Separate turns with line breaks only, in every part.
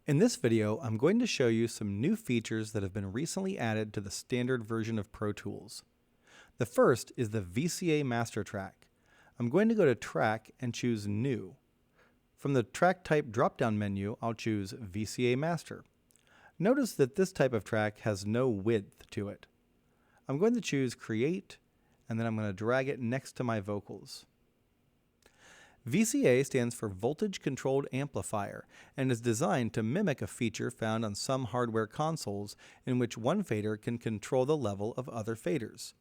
In this video, I'm going to show you some new features that have been recently added to the standard version of Pro Tools. The first is the VCA Master Track. I'm going to go to Track and choose New. From the Track Type drop-down menu, I'll choose VCA Master. Notice that this type of track has no width to it. I'm going to choose Create, and then I'm going to drag it next to my vocals. VCA stands for Voltage Controlled Amplifier and is designed to mimic a feature found on some hardware consoles in which one fader can control the level of other faders.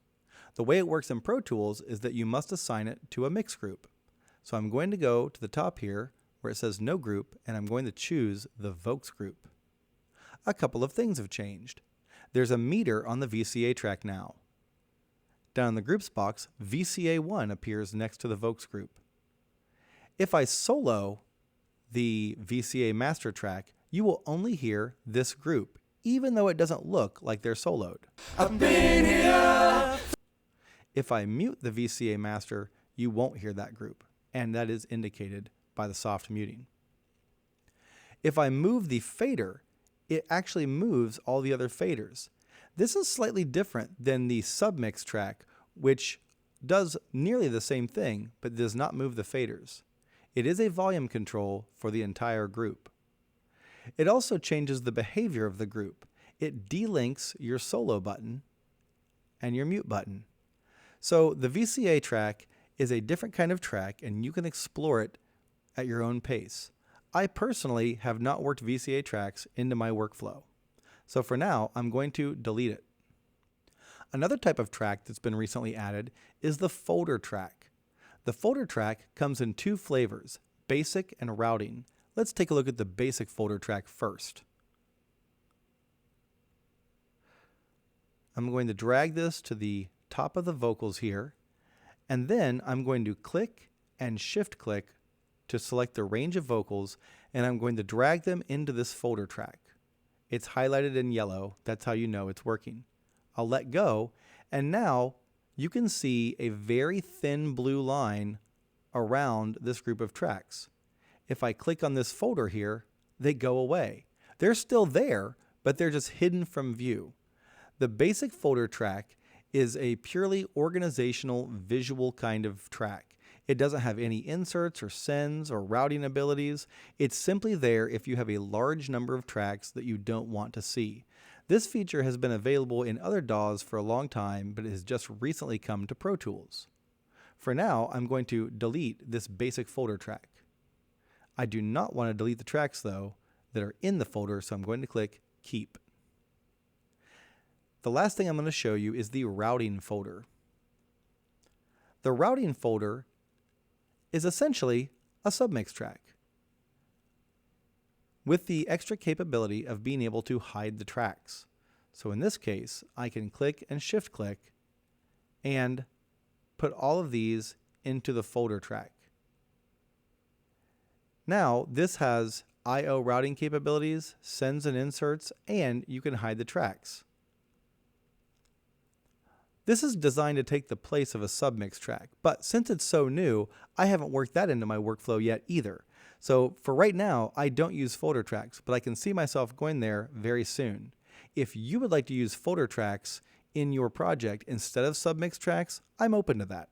The way it works in Pro Tools is that you must assign it to a mix group. So I'm going to go to the top here where it says No Group, and I'm going to choose the Vox group. A couple of things have changed. There's a meter on the VCA track now. Down in the Groups box, VCA1 appears next to the Vox group. If I solo the VCA master track, you will only hear this group, even though it doesn't look like they're soloed. I've been here. If I mute the VCA master, you won't hear that group, and that is indicated by the soft muting. If I move the fader, it actually moves all the other faders. This is slightly different than the submix track, which does nearly the same thing, but does not move the faders. It is a volume control for the entire group. It also changes the behavior of the group. It delinks your solo button and your mute button. So the VCA track is a different kind of track, and you can explore it at your own pace. I personally have not worked VCA tracks into my workflow. So for now, I'm going to delete it. Another type of track that's been recently added is the folder track. The folder track comes in two flavors, basic and routing. Let's take a look at the basic folder track first. I'm going to drag this to the top of the vocals here, and then I'm going to click and shift click to select the range of vocals, and I'm going to drag them into this folder track. It's highlighted in yellow. That's how you know it's working. I'll let go, and now you can see a very thin blue line around this group of tracks. If I click on this folder here, they go away. They're still there, but they're just hidden from view. The basic folder track is a purely organizational visual kind of track. It doesn't have any inserts or sends or routing abilities. It's simply there if you have a large number of tracks that you don't want to see. This feature has been available in other DAWs for a long time, but it has just recently come to Pro Tools. For now, I'm going to delete this basic folder track. I do not want to delete the tracks, though, that are in the folder, so I'm going to click Keep. The last thing I'm going to show you is the routing folder. The routing folder is essentially a submix track with the extra capability of being able to hide the tracks. So in this case, I can click and shift click and put all of these into the folder track. Now this has I/O routing capabilities, sends and inserts, and you can hide the tracks. This is designed to take the place of a submix track, but since it's so new, I haven't worked that into my workflow yet either. So for right now, I don't use folder tracks, but I can see myself going there very soon. If you would like to use folder tracks in your project instead of submix tracks, I'm open to that.